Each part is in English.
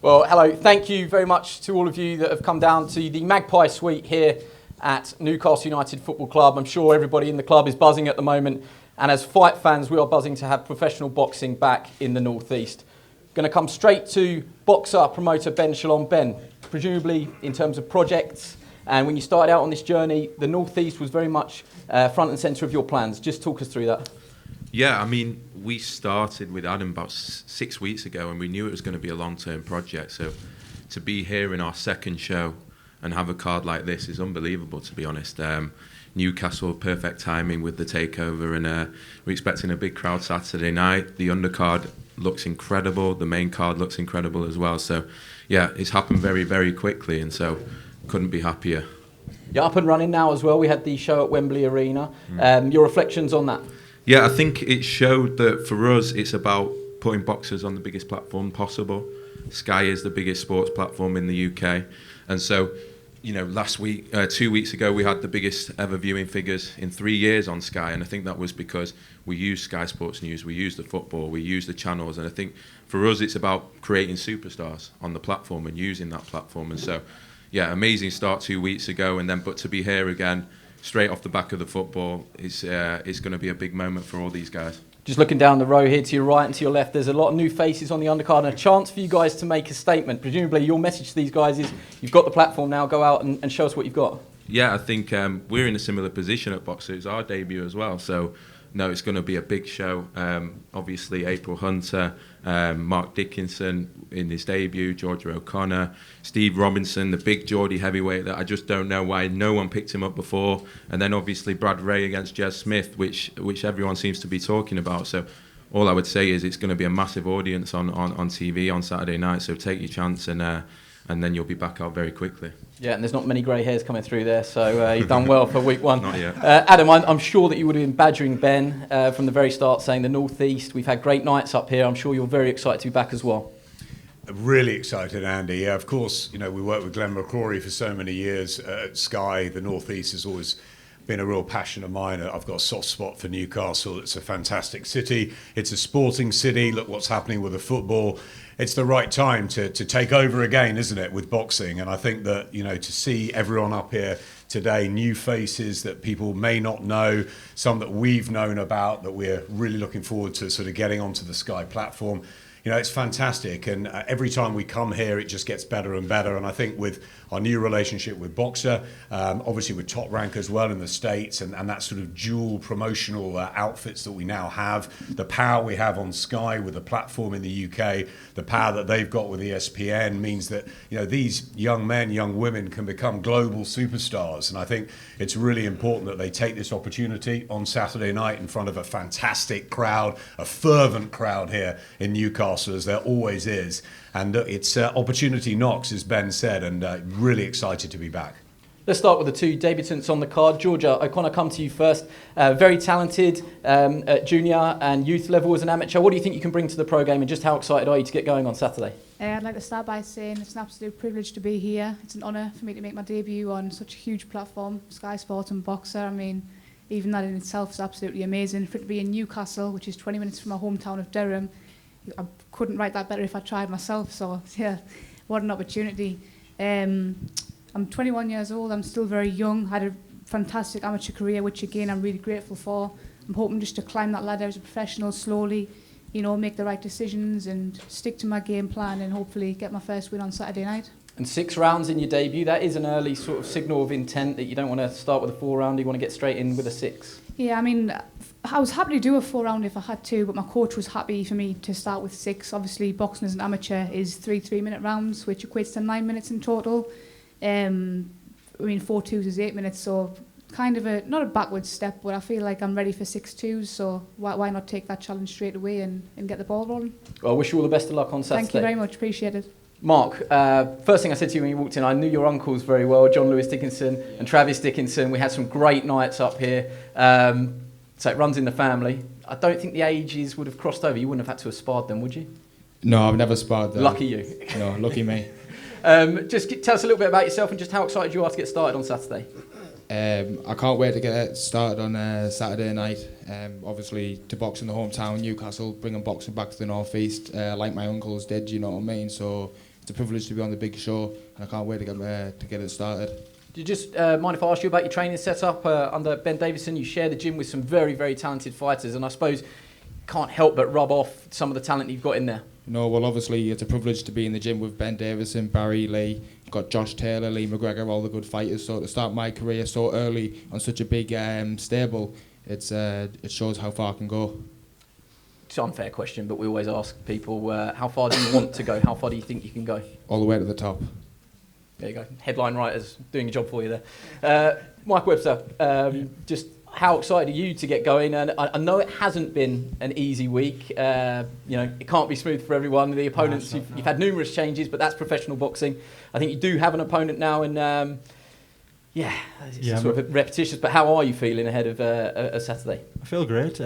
Well, hello. Thank you very much to all of you that have come down to the Magpie Suite here at Newcastle United Football Club. I'm sure everybody in the club is buzzing at the moment. And as fight fans, we are buzzing to have professional boxing back in the North East. Going to come straight to boxer promoter Ben Shalom. Ben, presumably in terms of projects, and when you started out on this journey, the North East was very much front and centre of your plans. Just talk us through that. Yeah, I mean, we started with Adam about 6 weeks ago, and we knew it was going to be a long-term project. So to be here in our second show and have a card like this is unbelievable, to be honest. Newcastle, perfect timing with the takeover, and we're expecting a big crowd Saturday night. The undercard looks incredible. The main card looks incredible as well. So, yeah, it's happened very, very quickly, and so couldn't be happier. You're up and running now as well. We had the show at Wembley Arena. Your reflections on that? Yeah, I think it showed that for us, it's about putting boxers on the biggest platform possible. Sky is the biggest sports platform in the UK. And so, you know, 2 weeks ago, we had the biggest ever viewing figures in 3 years on Sky. And I think that was because we used Sky Sports News, we used the football, we used the channels. And I think for us, it's about creating superstars on the platform and using that platform. And so, yeah, amazing start 2 weeks ago. And then, but to be here again, straight off the back of the football, is going to be a big moment for all these guys. Just looking down the row here to your right and to your left, there's a lot of new faces on the undercard and a chance for you guys to make a statement. Presumably your message to these guys is, you've got the platform now, go out and show us what you've got. Yeah, I think we're in a similar position at Boxer. It's our debut as well, so no, it's going to be a big show. Obviously, April Hunter, Mark Dickinson in his debut, Georgia O'Connor, Steve Robinson, the big Geordie heavyweight that I just don't know why no one picked him up before. And then obviously Brad Rea against Jez Smith, which everyone seems to be talking about. So all I would say is it's going to be a massive audience on TV on Saturday night. So take your chance and then you'll be back out very quickly. Yeah, and there's not many grey hairs coming through there, so you've done well for week one. Not yet. Adam, I'm sure that you would have been badgering Ben from the very start, saying the North East, we've had great nights up here. I'm sure you're very excited to be back as well. Really excited, Andy. Yeah, of course, you know, we worked with Glenn McCrory for so many years at Sky. The North East has always been a real passion of mine. I've got a soft spot for Newcastle. It's a fantastic city. It's a sporting city. Look what's happening with the football. It's the right time to take over again, isn't it, with boxing? And I think that, you know, to see everyone up here today, new faces that people may not know, some that we've known about, that we're really looking forward to sort of getting onto the Sky platform. You know, it's fantastic, and every time we come here, it just gets better and better. And I think with our new relationship with Boxer, obviously with Top Rank as well in the States, and that sort of dual promotional outfits that we now have, the power we have on Sky with the platform in the UK, the power that they've got with ESPN means that, you know, these young men, young women can become global superstars. And I think it's really important that they take this opportunity on Saturday night in front of a fantastic crowd, a fervent crowd here in Newcastle, as there always is. And it's opportunity knocks, as Ben said, and really excited to be back. Let's start with the two debutants on the card. Georgia O'Connor, come to you first. Very talented at junior and youth level as an amateur. What do you think you can bring to the pro game, and just how excited are you to get going on Saturday? I'd like to start by saying it's an absolute privilege to be here. It's an honour for me to make my debut on such a huge platform, Sky Sports and Boxer. I mean, even that in itself is absolutely amazing. For it to be in Newcastle, which is 20 minutes from my hometown of Durham, I couldn't write that better if I tried myself. So, yeah, what an opportunity. I'm 21 years old. I'm still very young. Had a fantastic amateur career, which again I'm really grateful for. I'm hoping just to climb that ladder as a professional slowly, you know, make the right decisions and stick to my game plan and hopefully get my first win on Saturday night. And 6 rounds in your debut, that is an early sort of signal of intent that you don't want to start with a 4-rounder, you want to get straight in with a 6. Yeah, I mean, I was happy to do a 4-round if I had to, but my coach was happy for me to start with 6. Obviously, boxing as an amateur is 3 3-minute rounds, which equates to 9 minutes in total. I mean, 4 2s is 8 minutes, so kind of not a backwards step, but I feel like I'm ready for 6 2s, so why not take that challenge straight away and get the ball rolling? Well, I wish you all the best of luck on Saturday. Thank you very much, appreciate it. Mark, first thing I said to you when you walked in, I knew your uncles very well, John Lewis Dickinson and Travis Dickinson. We had some great nights up here, so it runs in the family. I don't think the ages would have crossed over. You wouldn't have had to have sparred them, would you? No, I've never sparred them. Lucky you. No, lucky me. Just tell us a little bit about yourself and just how excited you are to get started on Saturday. I can't wait to get started on Saturday night. Obviously, to box in the hometown, Newcastle, bringing boxing back to the North East, like my uncles did, you know what I mean? So a privilege to be on the big show, and I can't wait to get it started. Do you just mind if I ask you about your training setup under Ben Davison? You share the gym with some very, very talented fighters, and I suppose can't help but rub off some of the talent you've got in there. No, well, obviously it's a privilege to be in the gym with Ben Davison, Barry Lee, got Josh Taylor, Lee McGregor, all the good fighters. So to start my career so early on such a big stable, it shows how far I can go. It's an unfair question, but we always ask people, how far do you want to go? How far do you think you can go? All the way to the top. There you go. Headline writers doing a job for you there. Mike Webster, just how excited are you to get going? And I know it hasn't been an easy week. It can't be smooth for everyone. The opponents, you've had numerous changes, but that's professional boxing. I think you do have an opponent now, and it's sort of repetitious. But how are you feeling ahead of a Saturday? I feel great.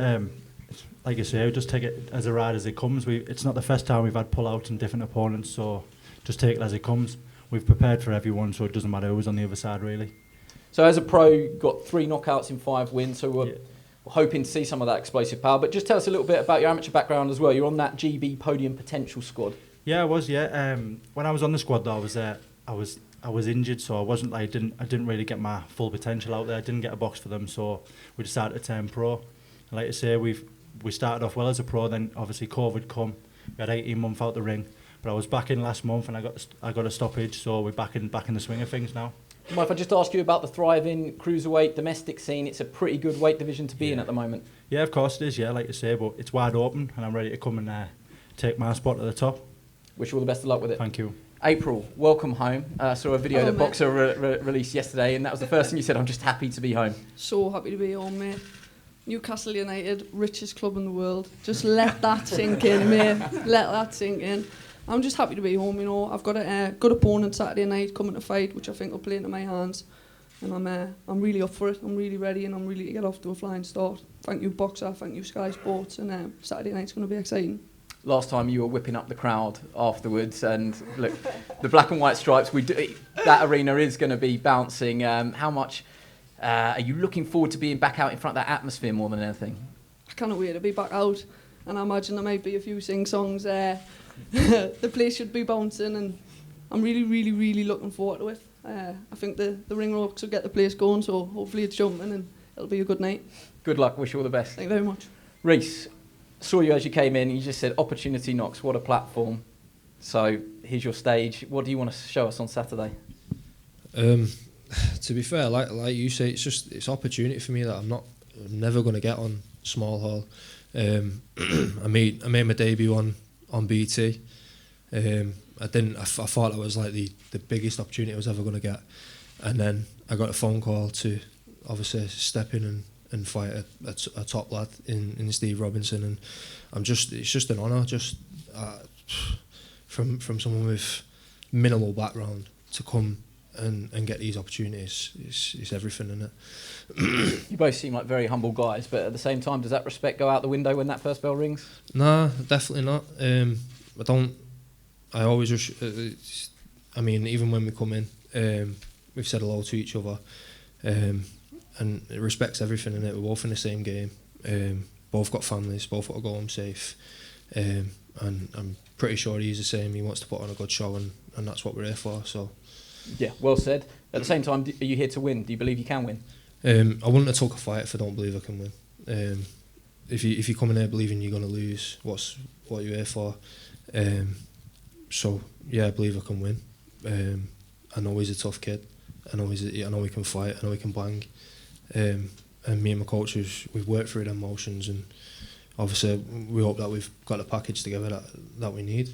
Like I say, just take it as a ride as it comes. It's not the first time we've had pull-outs and different opponents, so just take it as it comes. We've prepared for everyone, so it doesn't matter who's on the other side, really. So as a pro, got 3 knockouts in 5 wins, so we're hoping to see some of that explosive power. But just tell us a little bit about your amateur background as well. You're on that GB Podium Potential squad. Yeah, I was. Yeah, when I was on the squad, though, I was injured, so I wasn't. I didn't really get my full potential out there. I didn't get a box for them, so we decided to turn pro. And like I say, we started off well as a pro. Then obviously COVID come. We had 18 months out the ring, but I was back in last month, and I got a stoppage, so we're back in the swing of things now. If I just ask you about the thriving cruiserweight domestic scene, it's a pretty good weight division to be in at the moment. Yeah, of course it is. Yeah, like you say, but it's wide open, and I'm ready to come and take my spot at the top. Wish you all the best of luck with it. Thank you. April, welcome home. Saw a video that Boxer released yesterday, and that was the first thing you said. I'm just happy to be home. So happy to be home, mate. Newcastle United, richest club in the world. Just let that sink in, mate. Let that sink in. I'm just happy to be home, you know. I've got a good opponent Saturday night coming to fight, which I think will play into my hands. And I'm really up for it. I'm really ready, and I'm really to get off to a flying start. Thank you, Boxer. Thank you, Sky Sports. And Saturday night's going to be exciting. Last time you were whipping up the crowd afterwards, and look, the black and white stripes, that arena is going to be bouncing. How much are you looking forward to being back out in front of that atmosphere more than anything? I cannot wait to be back out, and I imagine there might be a few sing-songs there. The place should be bouncing, and I'm really, really, really looking forward to it. I think the ring rocks will get the place going, so hopefully it's jumping and it'll be a good night. Good luck, wish you all the best. Thank you very much. Reece, saw you as you came in, you just said opportunity knocks, what a platform. So here's your stage. What do you want to show us on Saturday? To be fair, like you say, it's opportunity for me that I'm never going to get on small hall. I made my debut on BT. I thought that was like the biggest opportunity I was ever going to get, and then I got a phone call to obviously step in and fight a top lad in Steve Robinson, and it's just an honour, from someone with minimal background to come and get these opportunities. It's everything, isn't it? You both seem like very humble guys, but at the same time, does that respect go out the window when that first bell rings? Nah, definitely not. I always even when we come in, we've said hello to each other, and it respects everything in it. We're both in the same game, both got families, both want to go home safe, and I'm pretty sure he's the same. He wants to put on a good show, and that's what we're here for. So yeah, well said. At the same time, are you here to win? Do you believe you can win? I wouldn't have took a fight if I don't believe I can win. If you come in there believing you're going to lose, what you're here for? So yeah, I believe I can win. I know he's a tough kid. I know he can fight. I know he can bang. And me and my coaches, we've worked through them motions, and obviously we hope that we've got a package together that we need.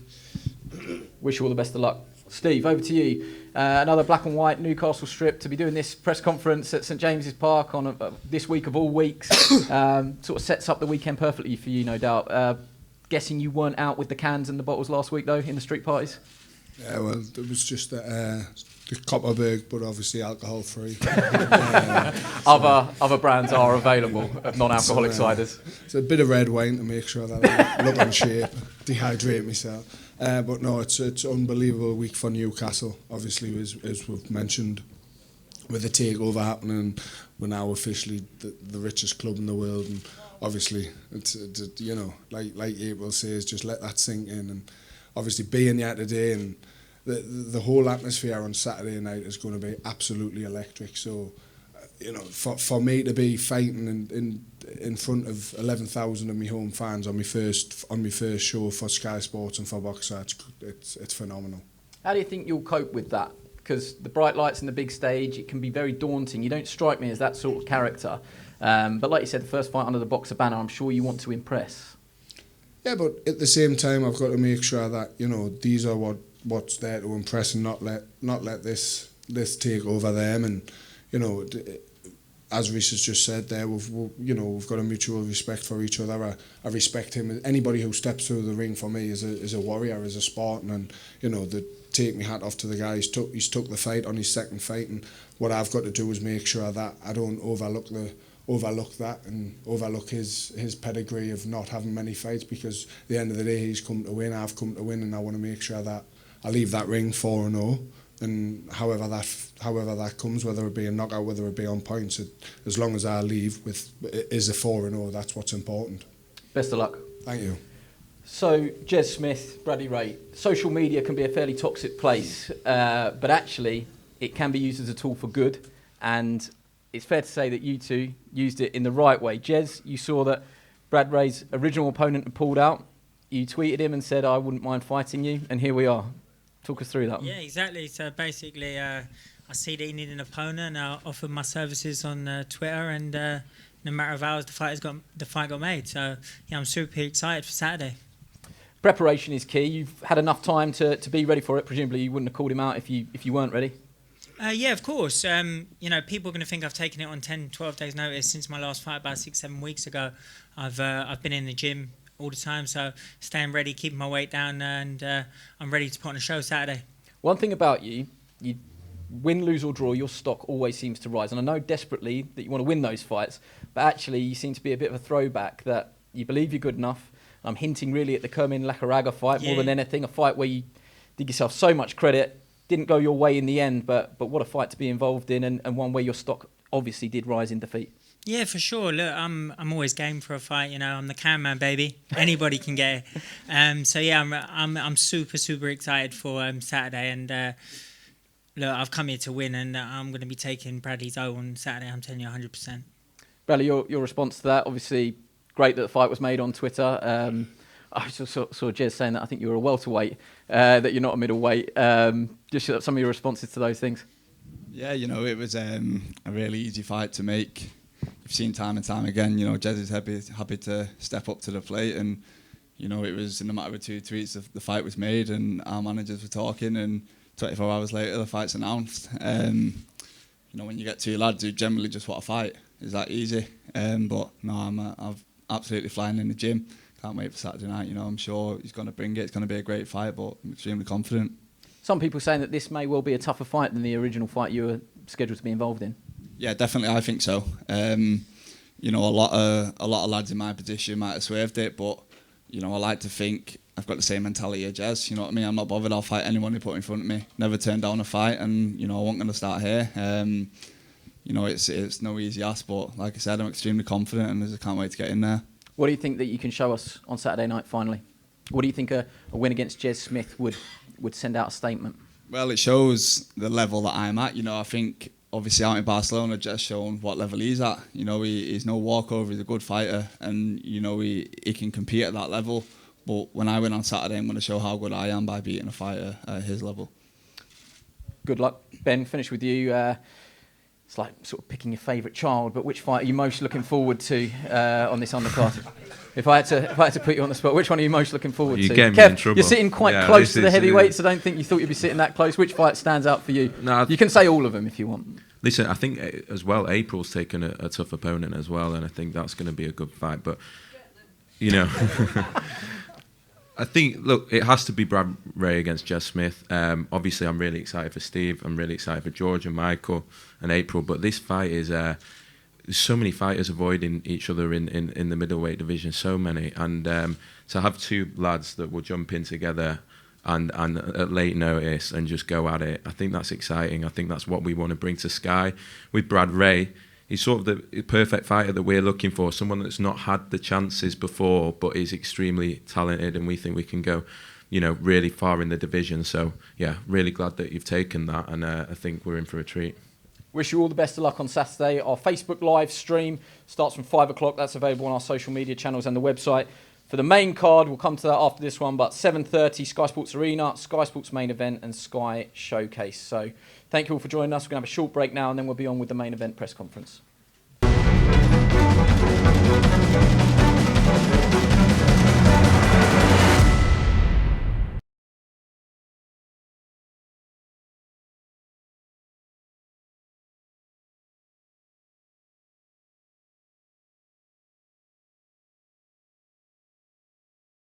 Wish you all the best of luck. Steve, over to you. Another black and white Newcastle strip to be doing this press conference at St James's Park on this week of all weeks. Sort of sets up the weekend perfectly for you, no doubt. Guessing you weren't out with the cans and the bottles last week, though, in the street parties? Yeah, well, it was just the Copperberg, but obviously alcohol-free. Other brands are available, non-alcoholic ciders. It's a bit of red wine to make sure that I look in shape, dehydrate myself. But no, it's unbelievable week for Newcastle. Obviously, as we've mentioned, with the takeover happening, we're now officially the richest club in the world, and obviously, it's like April says, just let that sink in, and obviously being here today and the whole atmosphere on Saturday night is going to be absolutely electric. So, for me to be fighting in front of 11,000 of my home fans on my first show for Sky Sports and for Boxer, it's phenomenal. How do you think you'll cope with that? Because the bright lights and the big stage, it can be very daunting. You don't strike me as that sort of character. But like you said, the first fight under the Boxer banner, I'm sure you want to impress. Yeah, but at the same time, I've got to make sure that these are what's there to impress, and not let this take over them. And as Rhys has just said there, we've got a mutual respect for each other. I respect him. Anybody who steps through the ring for me is a warrior, is a Spartan, and take my hat off to the guy. He's took the fight on his second fight, and what I've got to do is make sure that I don't overlook that and overlook his pedigree of not having many fights, because at the end of the day, he's come to win, I've come to win, and I want to make sure that I leave that ring 4-0, and however that comes, whether it be a knockout, whether it be on points, as long as I leave with is a 4-0, that's what's important. Best of luck. Thank you. So, Jez Smith, Brad Rea, social media can be a fairly toxic place, but actually it can be used as a tool for good, and it's fair to say that you two used it in the right way. Jez, you saw that Brad Rea's original opponent had pulled out. You tweeted him and said, I wouldn't mind fighting you, and here we are. Talk us through that one. Yeah, exactly. So basically, I see that he needed an opponent, and I offered my services on Twitter, and in a matter of hours, the fight got made. So yeah, I'm super excited for Saturday. Preparation is key. You've had enough time to be ready for it. Presumably, you wouldn't have called him out if you weren't ready. Yeah, of course. People are going to think I've taken it on 10, 12 days' notice since my last fight about 6-7 weeks ago. I've been in the gym all the time, so staying ready, keeping my weight down, and I'm ready to put on a show Saturday. One thing about you win, lose or draw, your stock always seems to rise. And I know desperately that you want to win those fights, but actually you seem to be a bit of a throwback that you believe you're good enough. I'm hinting really at the Kermin Lacaraga fight more than anything, a fight where you did yourself so much credit, didn't go your way in the end, but what a fight to be involved in, and one where your stock obviously did rise in defeat. Yeah, for sure. Look, I'm always game for a fight. I'm the can man, baby. Anybody can get it. So yeah, I'm super excited for Saturday, and look, I've come here to win, and I'm going to be taking Bradley's O on Saturday. I'm telling you, 100%. Bradley, your response to that? Obviously, great that the fight was made on Twitter. I saw Jez saying that I think you were a welterweight, that you're not a middleweight. Just some of your responses to those things. Yeah, it was a really easy fight to make. You've seen time and time again, Jez is happy to step up to the plate, and it was in a matter of 2 tweets the fight was made, and our managers were talking, and 24 hours later the fight's announced. When you get 2 lads who generally just want to fight, it's that easy. But no, I'm absolutely flying in the gym. Can't wait for Saturday night. I'm sure he's going to bring it. It's going to be a great fight, but I'm extremely confident. Some people saying that this may well be a tougher fight than the original fight you were scheduled to be involved in. Yeah, definitely. I think so. A lot of lads in my position might have swerved it, but I like to think I've got the same mentality as Jez. You know what I mean? I'm not bothered. I'll fight anyone who put in front of me. Never turn down a fight, and I wasn't going to start here. It's no easy ask, but like I said, I'm extremely confident, and I just can't wait to get in there. What do you think that you can show us on Saturday night finally? What do you think a win against Jez Smith would send out a statement? Well, it shows the level that I'm at. I think obviously out in Barcelona, just shown what level he's at. He's no walkover, he's a good fighter, and he can compete at that level. But when I win on Saturday, I'm going to show how good I am by beating a fighter at his level. Good luck. Ben, finish with you. It's like sort of picking your favourite child, but which fight are you most looking forward to on this undercard? If I had to put you on the spot, which one are you most looking forward to? Get me in trouble. You're sitting quite close to the heavyweights. I don't think you thought you'd be sitting that close. Which fight stands out for you? No, you can say all of them if you want. Listen, I think as well, April's taken a tough opponent as well, and I think that's going to be a good fight. But I think, look, it has to be Brad Rea against Jez Smith. Obviously, I'm really excited for Steve. I'm really excited for George and Michael and April. But this fight is... there's so many fighters avoiding each other in the middleweight division, so many. And to have 2 lads that will jump in together and at late notice and just go at it, I think that's exciting. I think that's what we want to bring to Sky. With Brad Rea, he's sort of the perfect fighter that we're looking for, someone that's not had the chances before but is extremely talented, and we think we can go really far in the division. So yeah, really glad that you've taken that, and I think we're in for a treat. Wish you all the best of luck on Saturday. Our Facebook live stream starts from 5 o'clock. That's available on our social media channels and the website. For the main card, we'll come to that after this one, but 7:30, Sky Sports Arena, Sky Sports main event and Sky Showcase. So thank you all for joining us. We're going to have a short break now, and then we'll be on with the main event press conference.